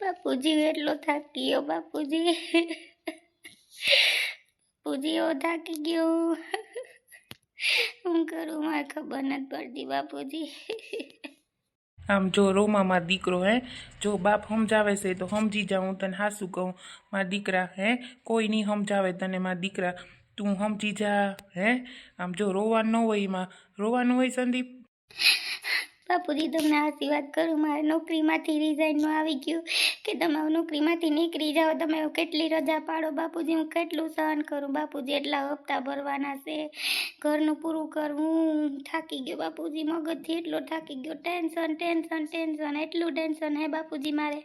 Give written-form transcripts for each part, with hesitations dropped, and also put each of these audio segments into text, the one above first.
બાપુજી એટલો થાકી ગયો બાપુજી બાપુજી એવો થાકી ગયો હું કરું મારે ખબર નથી પડતી બાપુજી આમ જો રોમાં મારો દીકરો હે જો બાપ સમજાવે છે તો સમજી જા હું તને હાસું કહું મારા દીકરા હે કોઈ નહીં સમજાવે તને મારા દીકરા તું સમજી જા હે આમ જો રોવાનું ન હોય એમાં રોવાનું હોય સંદીપ બાપુજી તમને આશી વાત કરું મારે નોકરીમાંથી રિઝાઇનમાં આવી ગયું કે તમે નોકરીમાંથી નીકળી જાઓ તમે કેટલી રજા પાડો બાપુજી હું કેટલું સહન કરું બાપુજી એટલા હપ્તા ભરવાના છે ઘરનું પૂરું કરવું થાકી ગયો બાપુજી મગજથી એટલો થાકી ગયો ટેન્શન ટેન્શન ટેન્શન એટલું ટેન્શન હે બાપુજી મારે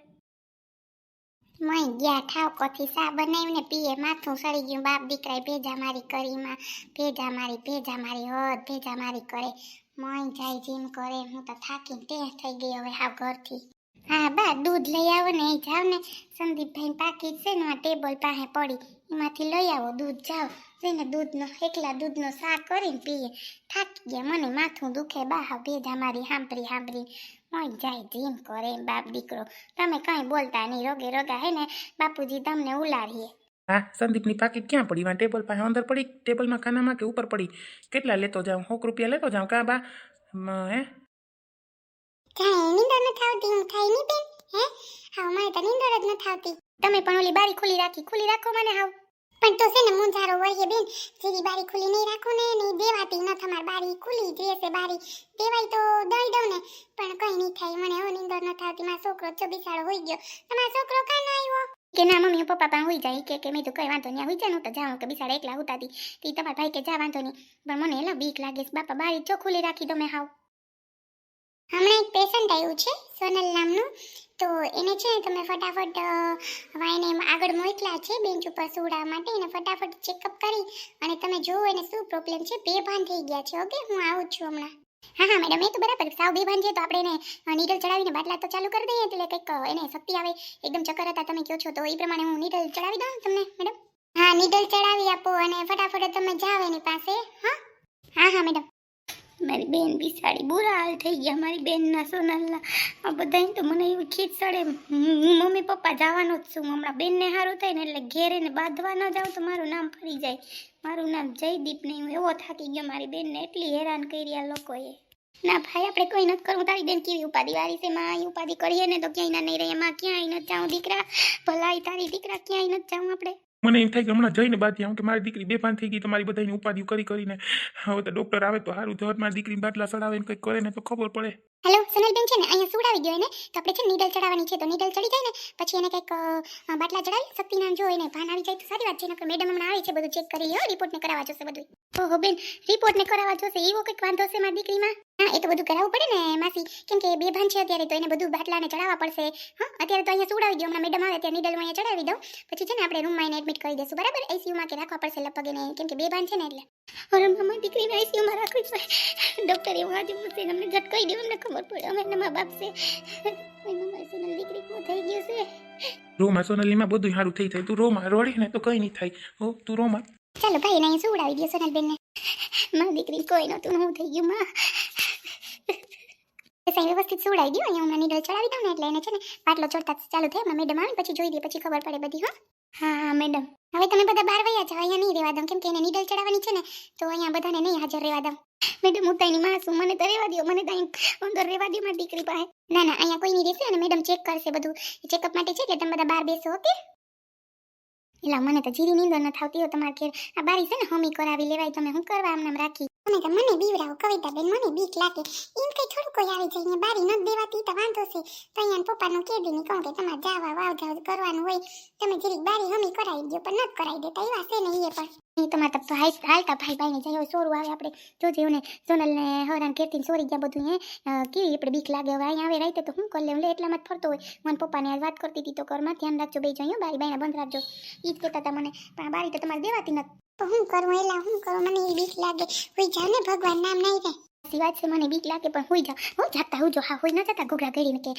મય ગયા ઠાવકોથી સા બનાવીને પીએ માથું સડી ગયું બાપ દીકરાએ ભેજા મારી કરીમાં ભેજા મારી હદ ભેજા મારી કરે મય જાય જીમ કરે હું તો થાકીને ટેહ થઈ ગઈ હવે હાવ ઘરથી હા બા દૂધ લઈ આવો ને એ જાવ ને સંદીપભાઈ પાકીટ છે ને આ ટેબલ પાસે પડી એમાંથી લઈ આવો દૂધ જાઓ જઈને એકલા દૂધનો સા કરીને પીએ થાકી ગયા મને માથું દુખે બા હાવ ભેજા મારી સાંભળી મય જાય જીમ કરે બાપ દીકરો તમે કઈ બોલતા નહીં રોગા હે ને બાપુજી તમને ઉલાડીએ હા સંદીપની પાકીટ ક્યાં પડી વાં ટેબલ પાસે અંદર પડી ટેબલમાં ખાનામાં કે ઉપર પડી કેટલા લેતો જાઉં 100 રૂપિયા લેતો જાઉં કા બા હે કાંઈ નીંદર ન થાવતી હું થાય નહીં બેન હે હા મારે તો નીંદર જ ન થાવતી તમે પણ ઓલી બારી ખુલ્લી રાખો મને હાવ પણ તો છે ને મુંજારો વળીએ બેન જેવી બારી ખુલ્લી નહીં રાખું ને નહીં દેવાતી ન તમાર બારી ખુલ્લી જ રહેશે બારી દેવાય તો દઈ દઉં ને પણ કંઈ નહીં થાય મને હવે નીંદર ન થાવતી મારો છોકરો ચોબીસાળો હોઈ ગયો તમારો છોકરો કાં ના આવ્યો કે ના મમ્મી પપ્પા પણ હોઈ જાય કે મેં તો કઈ વાંધો નહીં હોઈ જાય હું તો જાઉં કે બિસાડા એકલા હુતાતી તી તમારા ભાઈ કે જા વાંધો નહીં પણ મને એલા બીક લાગે છે બાપા બારી જો ખુલ્લી રાખી દો મેં હાવ હમણાં એક પેશન્ટ આવ્યું છે સોનલ નામનું તો એને છે ને તમે ફટાફટ વાઈને આગળ મોકલ્યા છે બેન્ચ ઉપર સુવડાવવા માટે એને ફટાફટ ચેકઅપ કરી અને તમે જુઓ એને શું પ્રોબ્લેમ છે બેભાન થઈ ગયા છે ઓકે હું આવું છું હમણાં હા મેડમ એ તો બરાબર સાવ બેભાન છે તો આપણે એને નીડલ ચડાવીને બાટલા તો ચાલુ કરી દઈએ એટલે કંઈક એને શક્તિ આવે એકદમ ચક્કર હતા તમે કહો છો તો એ પ્રમાણે હું નીડલ ચડાવી દઉં તમને મેડમ હા નીડલ ચડાવી આપો અને ફટાફટ તમે જાઓ એની પાસે હા મેડમ મારી બેન બિસાડી બુરા હાલ થઈ ગયા મારી બેનના સોનલના આ બધાને તો મને એવી ખીચ ચડે હું મમ્મી પપ્પા જવાનો જ છું હમણાં બેનને સારું થાય ને એટલે ઘેરે ને બાંધવા ન જાઉં તો મારું નામ ફરી જાય મારું નામ જયદીપ નહીં હું એવો થાકી ગયો મારી બેનને એટલી હેરાન કરી આ લોકોએ ના ભાઈ આપણે કોઈ નથી કરવું તારી બેન કેવી ઉપાધિ વાળી છે માં ઉપાધિ કરીએ ને તો ક્યાંય ના નહીં રહે એમાં ક્યાંય નથી જાઉં દીકરા ભલાઈ તારી દીકરા ક્યાંય નથી જાઉં આપણે મને એમ થાય કે હમણાં જઈને બાદ આવું કે મારી દીકરી બેભાન થઈ ગઈ તમારી બધાની ઉપાધિ કરીને હવે તો ડૉક્ટર આવે તો સારું તો મારી દીકરી બાટલા ચડાવે ને કંઈક કરે ને તો ખબર પડે હેલો સોનલબેન છે ને અહીંયા સુવડાવી ગયો એને તો આપણે છે નીડલ ચડાવવાની છે તો નીડલ ચડી જાય ને પછી એને કંઈક બાટલા ચડાવી શક્તિનામ જો એને ભાન આવી જાય તો સારી વાત છે નકર મેડમ હમણાં આવે છે બધું ચેક કરી લ્યો રિપોર્ટને કરાવવા જોશે બધું ઓહો બેન રિપોર્ટને કરાવવા જોશે એવો કંઈક વાંધો છે મારી દીકરીમાં હા એ તો બધું કરાવવું પડે ને માસી કેમ કે બેભાન છે અત્યારે તો એને બધું બાટલાને ચડાવવા પડશે હા અત્યારે તો અહીંયા સુવડાવી દો હમણાં મેડમ આવે ત્યાં નીડલ અહીંયા ચડાવી દઉં પછી છે ને આપણે રૂમમાં એને એડમિટ કરી દઈશું બરાબર આઈસીયુમાં કે રાખવા પડશે લગભગ એને કેમ કે બેભાન છે ને એટલે અરે મારી દીકરીને આઈસીયુમાં રાખવી છે ડૉક્ટર એવું આજે મને અમને ઝટ કહી દઉં અમને ખબર પડે અમે એના મા બાપ છે સોનલ દીકરી કો થઈ ગયું છે રોમાં સોનલીમાં બધું સારું થઈ જાય તું રોમાં રોડી ને તો કંઈ નહીં થાય હો તું રોમાં ચાલો ભાઈ એને સુવડાવી દો સોનલબેનને મારી દીકરી કોઈ નહોતું હું થઈ ગયું માં સહી વ્યવસ્થિત સુવડાવી દો અહીંયા હમણાં નીડલ ચડાવી દઉં ને એટલે એને છે ને બાટલો ચડતા ચાલુ થાય હમણાં મેડમ આવે પછી જોઈ દે પછી ખબર પડે બધી હા મેડમ હવે તમે બધા બહાર વયા જાઓ અહીંયા નહીં રહેવા દઉં કેમ કે એને નીડલ ચડાવવાની છે ને તો અહીંયા બધાને નહીં હાજર રહેવા દઉં મેડમ હું તારી માં છું મને તો રહેવા દો મને ત્યાં અંદર રહેવા દો મારી દીકરી પાસે ના અહીંયા કોઈ નહીં રહેશે અને મેડમ ચેક કરશે બધું ચેકઅપ માટે છે એટલે તમે બધા બહાર બેસો ઓકે એલા મને તો જીરી નીંદર ન થાવતી હોય તમારે ઘેર આ બારી છે ને હમી કરાવી લેવાય તમે હું કરવા આમ રાખી મને બીવડાવો કવિતાબેન મને બીક લાગે એમ કઈ થોડું કોઈ આવી જાય ને બારી ન દેવાતી તો વાંધો છે તો અહીંયા પપ્પાનું કેદી ની કહું કે તમારે જાવા વાવ જાવ કરવાનું હોય તમે જીરી બારી હમી કરાવી દો પણ ન કરાવી દેતા એવા છે ને એ પણ એ તમારે તો હાલતા ભાઈને જાય સોરું આવે આપણે જોજે ને સોનલને હરાન ઘેરથી સોરી ગયા બધું કેવી આપણે બીક લાગે હવે અહીંયા આવે રાતે તો હું કરી લેવું એટલામાં જ ફરતો હોય મને પપ્પાને આજ વાત કરતી હતી તો ઘરમાં ધ્યાન રાખજો બે જઈએ બારી બાઈને બંધ રાખજો એ જ કહેતા હતા મને પણ બારી તો તમારે દેવાતી નથી તો હું કરું એલા હું કરું મને એ બીક લાગે હોઈ જાવ ને ભગવાન નામ નહીં રે સિવાય છે મને બીક લાગે પણ હોઈ જાવ હો જાગતા હું જો હા હોઈ ન જતા ઘોઘરા ઘડીને કે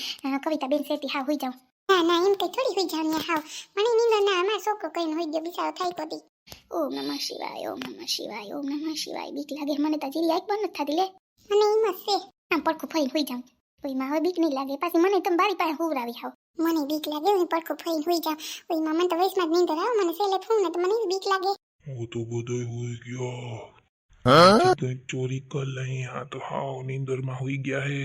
કવિતા બેન સેતી હા હોઈ જાવ ના એમ કઈ થોડી હોઈ જાવ ને હાવ મને નીંદર ના અમાર છોકરો કઈને હોઈ ગયો બિચારો થાય કોતી ઓમ નમઃ શિવાય ઓમ નમઃ શિવાય ઓમ નમઃ શિવાય બીક લાગે મને તો જીરી આંખ બંધ નથી થતી લે મને એમ જ છે આમ પડખું ફરી હોઈ જાવ કોઈ માં હવે બીક નહીં લાગે પાછી મને તમે બારી પાસે હુવરાવી આવો મને બીક લાગે હું પડખું ફરીને હોઈ જાઉં ઓય મને તો વૈષ્ણવ નીંદર આવે મને સેલે ફૂં ને તો મને બીક લાગે હું તો બધોય હોઈ ગયો કંઈક ચોરી કર લઈ આ તો હાવ નીંદરમાં હોઈ ગયા હે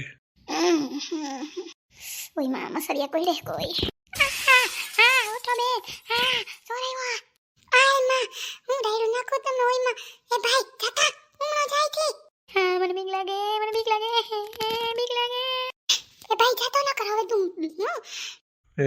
ઓય માં મસરિયા કોઈ રે કોઈ હા ઉઠો બે હા સોરી વા આય માં હું ડાયરો નાખો તમને ઓય માં એ ભાઈ જતા ઉમણો જાય થી હા મને બીક લાગે બીક લાગે એ ભાઈ જતો ન કર હવે તું એ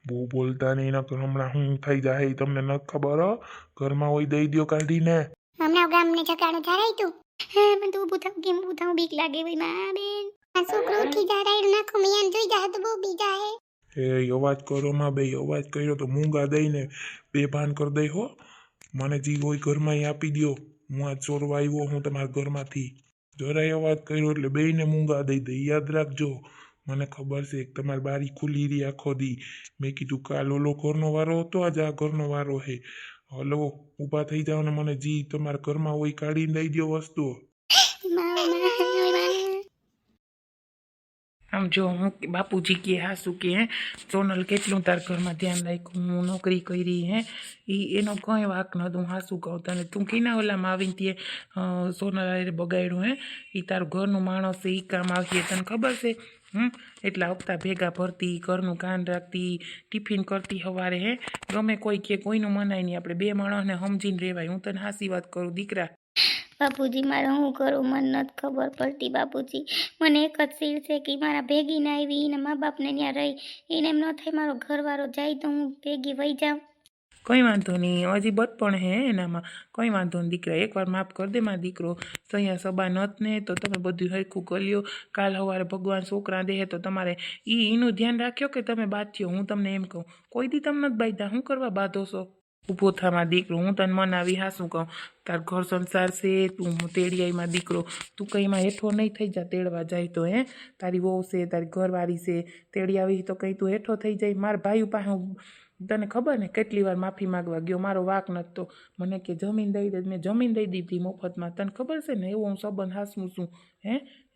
બહુ બોલતા નહીં નકર હમણાં હું થઈ જાય ઈ તમને ન ખબર હો ઘરમાં હોય દઈ દ્યો કાઢીને હમણાં ગામને જગાડો ધરાય તું હા મને તું ઊભું થાવ કેમ ઊભું થાવ બીક લાગે ભાઈ માં બેન આ છોકરો ઉઠી જા ડાયરો નાખો મિયાન જોઈ જા તો બહુ બીજા હે એ અવાજ કરો માં બે અવાજ કર્યો તો મૂંગા દઈને બેભાન કરી દઈ હો મને જી હોય ઘરમાં ઈ આપી દ્યો હું આ ચોરવા આવ્યો હું તમારા ઘરમાંથી જરાય અવાજ કર્યો એટલે બેયને મૂંગા દઈ દે યાદ રાખજો મને ખબર છે કે તમારી બારી ખુલ્લી રહી આખો દી મેં કીધું કાલ ઓલો ઘરનો વારો હતો આજ આ ઘરનો વારો હે હલો ઊભા થઈ જાઓ ને મને જી તમારા ઘરમાં હોય કાઢીને દઈ દ્યો વસ્તુઓ આમ જો હું બાપુજી કે હાસુ કે સોનલ કેટલું તાર ઘરમાં ધ્યાન રાખ્યું હું નોકરી કરી હે એનો કંઈ વાક નહોતું હાસુ કહું તને તું કીના ઓલામાં આવીને તે સોનલ હારે બગાડ્યું હે એ તારું ઘરનું માણસ છે એ કામ આવીએ તને ખબર છે એટલા હપ્તા ભેગા ભરતી ઘરનું કાન રાખતી ટિફિન કરતી સવારે હે ગમે કોઈ કે કોઈનું મનાય નહીં આપણે બે માણસને સમજીને રહેવાય હું તને હાસી વાત કરું દીકરા બાપુજી મારે શું કરું મને નથી ખબર પડતી બાપુજી મને એક જ સીલ છે કે મારા ભેગી ના આવી એને મા બાપને ત્યાં રહી એને એમ ન થાય મારો ઘરવાળો જાય તો હું ભેગી વહી જાઉં કંઈ વાંધો નહીં હજી બચપણ હે એનામાં કંઈ વાંધો નહીં દીકરા એકવાર માફ કરી દે મારો દીકરો સૈયા સબા નત ને તો તમે બધું હરખું કરી લ્યો કાલ સવારે ભગવાન છોકરા દે તો તમારે એનું ધ્યાન રાખ્યો કે તમે બાંધ્યો હું તમને એમ કહું કોઈ દી તમને નથી બાંધ્યા શું કરવા બાંધો છો ઊભો થા મારો દીકરો હું તને મનાવી હાસું કહું તાર ઘર સંસાર છે તું તેડિયાઈમાં દીકરો તું કંઈમાં હેઠો નહીં થઈ જા તેડવા જાય તો હે તારી વહુ છે તારી ઘરવાળી છે તેડી આવી તો કંઈ તું હેઠો થઈ જાય મારા ભાઈ પાસે તને ખબર ને કેટલી વાર માફી માગવા ગયો મારો વાક નહોતો મને કે જમીન દઈ દે મેં જમીન દઈ દીધી મફતમાં તને ખબર છે ને એવો હું સંબંધ હાસું છું હે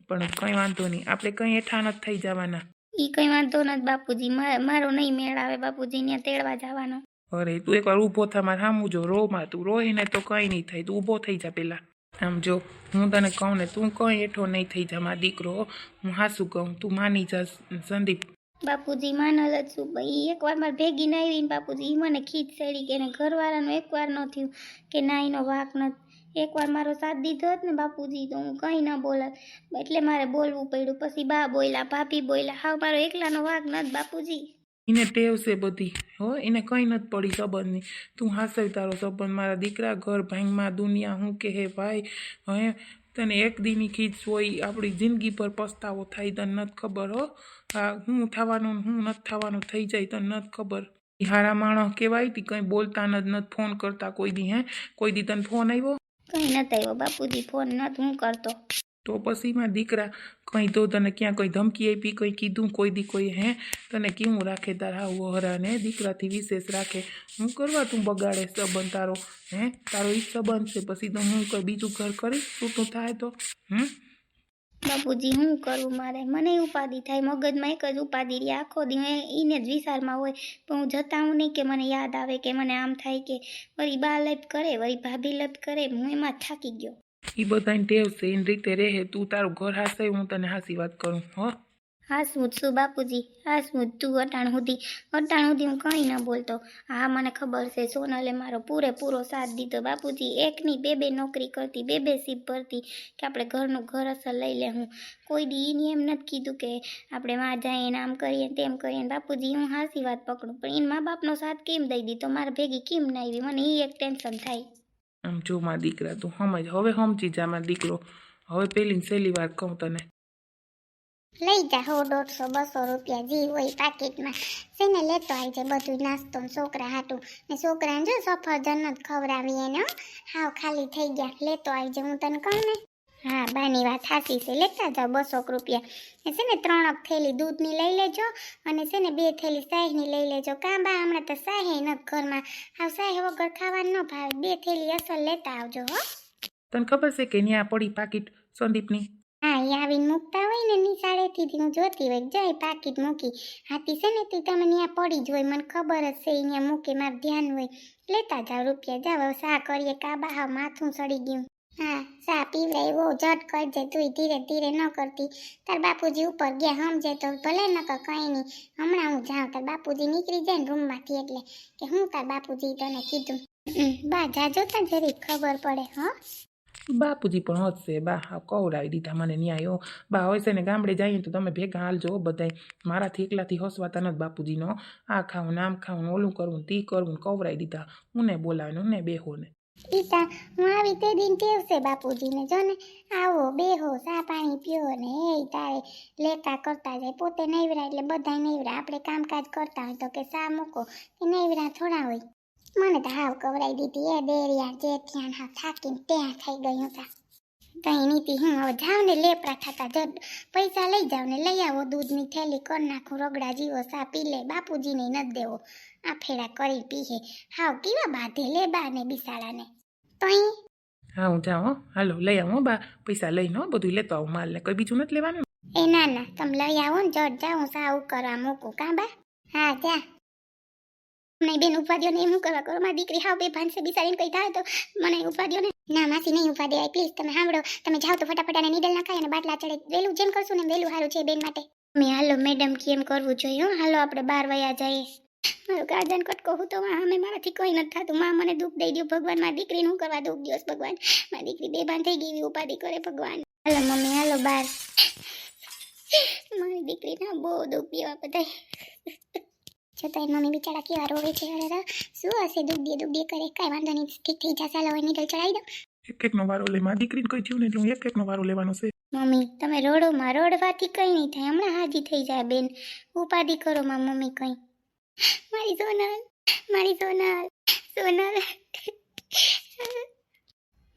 પણ કંઈ વાંધો નહીં આપણે કંઈ હેઠા નથી થઈ જવાના એ કંઈ વાંધો નથી બાપુજી મારો નહીં મેળ આવે બાપુજી ત્યાં તેડવા જવાનો અરે તું એકવાર ઊભો થા મારે સામું જો રોમાં તું રોઈને તો કંઈ નહીં થાય તું ઊભો થઈ જા પહેલાં આમ જો હું તને કહું ને તું કંઈ હેઠો નહીં થઈ જા મારો દીકરો હું હાસું કહું તું માની જા સંદીપ બાપુજી માનલ જ છું ભાઈ એકવાર મારે ભેગી ના આવી ને બાપુજી મને ખીચ ચડી કે એને ઘરવાળાનું એકવાર ન થયું કે ના એનો વાક નથી એકવાર મારો સાથ દીધો હોત ને બાપુજી તો હું કંઈ ન બોલત એટલે મારે બોલવું પડ્યું પછી બા બોલ્યા ભાભી બોલ્યા હાવ મારો એકલાનો વાક નથી બાપુજી એને ટેવ છે બધી હો એને કંઈ નથી પડી સંબંધની તું હાસવી તારો સંબંધ મારા દીકરા ઘર ભાંગમાં દુનિયા હું કે હે ભાઈ હે તને એક દીની ખીચ હોય આપણી જિંદગી પર પસ્તાવો થાય તને નથી ખબર હો આ હું થવાનું હું નથી થવાનું થઈ જાય તને નથી ખબર હારા માણસ કહેવાય તી કંઈ બોલતા નથી ફોન કરતા કોઈ દી હે કોઈ દી તને ફોન આવ્યો કંઈ નથી આવ્યો બાપુજી ફોન નથી હું કરતો તો પછી માં દીકરા કંઈ તો તને ક્યાં કોઈ ધમકી આપી કંઈ કીધું કોઈ દી કોઈ હે તને કેવું રાખે તારા વહરાને દીકરાથી વિશેષ રાખે હું કરવા તું બગાડે સંબંધ તારો હે તારો ઈ સંબંધ છે પછી તો હું કોઈ બીજું ઘર કરીશ છૂટું થાય તો બાપુજી શું કરવું મારે મને ઉપાધિ થાય મગજમાં એક જ ઉપાધિ રહી આખો દી એને જ વિચારમાં હોય પણ હું જતા હું નહીં કે મને યાદ આવે કે મને આમ થાય કે વળી બા લપ કરે વળી ભાભી લપ કરે હું એમાં જ થાકી ગયો એ બધાને ટેવ છે એની રીતે રહે તું તારું ઘર હાસે હું તને હાસી વાત કરું હો હાસવું જ છું બાપુજી હાસવું જ તું અટાણ સુધી હું કંઈ ન બોલતો હા મને ખબર છે સોનલે મારો પૂરેપૂરો સાથ દીધો બાપુજી એકની બે નોકરી કરતી બે સીપ ભરતી કે આપણે ઘરનું ઘર અસર લઈ લે હું કોઈ દી એની એમ નથી કીધું કે આપણે માં જઈએ આમ કરીએ તેમ કરીએ બાપુજી હું હાસી વાત પકડું પણ એને મા બાપનો સાથ કેમ દઈ દીધો મારા ભેગી કેમ ના આવી મને એ એક ટેન્શન થાય આમ જો મારા દીકરા તું સમજ હવે સમજી જા મારો દીકરો હવે પેલી સહેલી વાત કહું તને લઈ જા 100-150-200 રૂપિયા જે હોય પાકીટમાં સેને લેતો આવી જાય બધું નાસ્તો છોકરા હાટું ને છોકરાને જો સફરજન જ ખવડાવી એને હાવ ખાલી થઈ ગયા લેતો આવી જાય હું તને કહું ને હા બાની વાત સાચી છે લેતા જાઓ 200 રૂપિયા એ છે ને 3 થેલી દૂધની લઈ લેજો અને છે ને 2 થેલી શાહીની લઈ લેજો કાં બા હમણાં તો શાહી નથી ઘરમાં હાવ શાહી વગર ખાવાનું ન ભાવે 2 થેલી અસલ લેતા આવજો હો તને ખબર છે કે ત્યાં પડી પાકીટ સંદીપની હા એ આવીને મૂકતા હોય ને નિશાળેથી હું જોતી હોય જાય પાકીટ મૂકી હાથી છે ને તી તમે ત્યાં પડી જ હોય મને ખબર જ છે અહીંયા મૂકે મારું ધ્યાન હોય લેતા જાવ રૂપિયા જાવ સા કરીએ કાબા હા માથું સડી ગયું હા સા પીવડાય એવો જટ કરજે તું ધીરે ધીરે ન કરતી તાર બાપુજી ઉપર ગયા સમજે તો ભલે ન કર કંઈ નહીં હમણાં હું જાઉં તાર બાપુજી નીકળી જાય ને રૂમમાંથી એટલે કે હું તાર બાપુજી તને કીધું બા જાજો તાર જરી ખબર પડે હા બાપુજી પણ હસશે બા હા કવડાવી દીધા મને ન્યાયો બા હોય છે ને ગામડે જઈએ તો તમે ભેગા હાલજો બધાય મારાથી એકલાથી હસવાતા નથી બાપુજીનો આ ખાવું ને આમ ખાવું ને ઓલું કરવું ને તી કરવું ને કવડાવી દીધા હું ને બોલાવે ને હું ને બેહો ને ઈતા હું આવી તે દિન ટેવશે બાપુજીને જો ને આવો બેહો સા પાણી પીઓ ને એ તારે લેતા કરતા જાય પોતે નૈવરા એટલે બધાય નૈવરા આપણે કામકાજ કરતા હોય તો કે સા મૂકો એ નૈવરા થોડા હોય મને તો હાવ કવરાઈ દીધી એ દેરિયા જેઠિયાણ હાવ થાકીને ત્યાં થઈ ગયું હતા તઈ નીતિ હું હવે જાવ ને લેપરા થતા જડ પૈસા લઈ જાવ ને લઈ આવો દૂધની થેલી કરી નાખું રગડા જીવો સા પી લે બાપુજીને નથી દેવો આ ફેરા કરી પીહે હાવ કેવા બાંધે લે બા ને બિસાડાને તઈ હા હું જાઉં હો હાલો લઈ આવું હો બા પૈસા લઈને હો બધું લેતો આવું માલ ને કોઈ બીજું નથી લેવાનું એ ના ના તમે લઈ આવો ને જડ જાઉં સા કરવા મૂકું કાં બા હા જા નહીં બેન ઉપવા દો ને એમ કરવા કરો મારી દીકરી હાવ બે ભાનસે બિસાડીને કઈ થાય તો મને ઉપવા દો ને ના માસી નહીં ઉપવા દેવાય પ્લીઝ તમે સાંભળો તમે જાઓ તો ફટાફટ આને નીડલ નાખાય અને બાટલા ચડે વહેલું જેમ કરશું ને વહેલું સારું છે બેન માટે મેં હાલો મેડમ કેમ કરવું જોઈએ હો હાલો આપણે 12 વાગ્યા જઈએ મારું ગાર્જન કટકો હું તો અમે મારાથી કોઈ નથી થતું માં મને દુઃખ દઈ દઉં ભગવાન મારી દીકરીને હું કરવા દઉં દિવસ ભગવાન મારી દીકરી બેભાન થઈ ગઈ ઉપાધિ કરે ભગવાન હાલો મમ્મી હાલો 12 મારી દીકરીના બહુ દુઃખ દેવા બધાય છતાં મમ્મી બિચારા કેવા રોવે છે અરે શું હશે દુઃખ કરે કાંઈ વાંધો નહીં ઠીક થઈ જશે હાલો હવે નીડલ ચડાવી દો એકનો વારો લે મારી દીકરીને કોઈ થયું ને એટલે હું એકનો વારો લેવાનો છે મમ્મી તમે રોડોમાં રોડવાથી કંઈ નહીં થાય હમણાં હાજી થઈ જાય બેન ઉપાધિ કરો માં મમ્મી કંઈ મારી સોનલ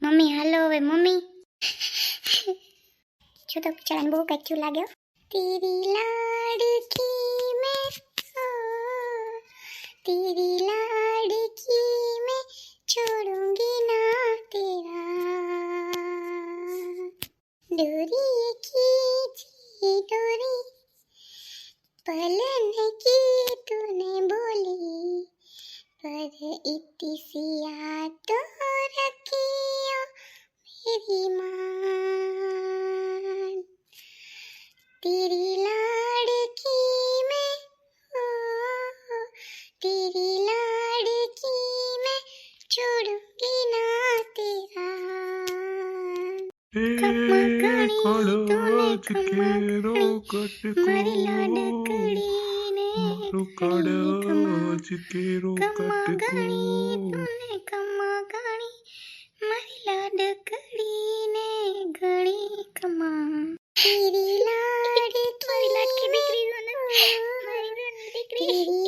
મમ્મી હાલો હવે મમ્મી જો તો બિચારાને બહુ કંઈક થયું લાગ્યો તેરી લાડકી મેં तेरी लाडकी मैं छोड़ूंगी ना तेरा डोरी खींची डोरी पलन की तूने बोली पर इतनी सिया तो रखियो मेरी मान तेरी लाडकी मैं तेरी लाडकी मैं छोड़ूंगी ना तेरा मारी लाडकड़ी ने कमा गणी तूने कमा गणी मारी लाडकड़ी ने घणी कमा तेरी लाडकी मारी लाडकी દીકરી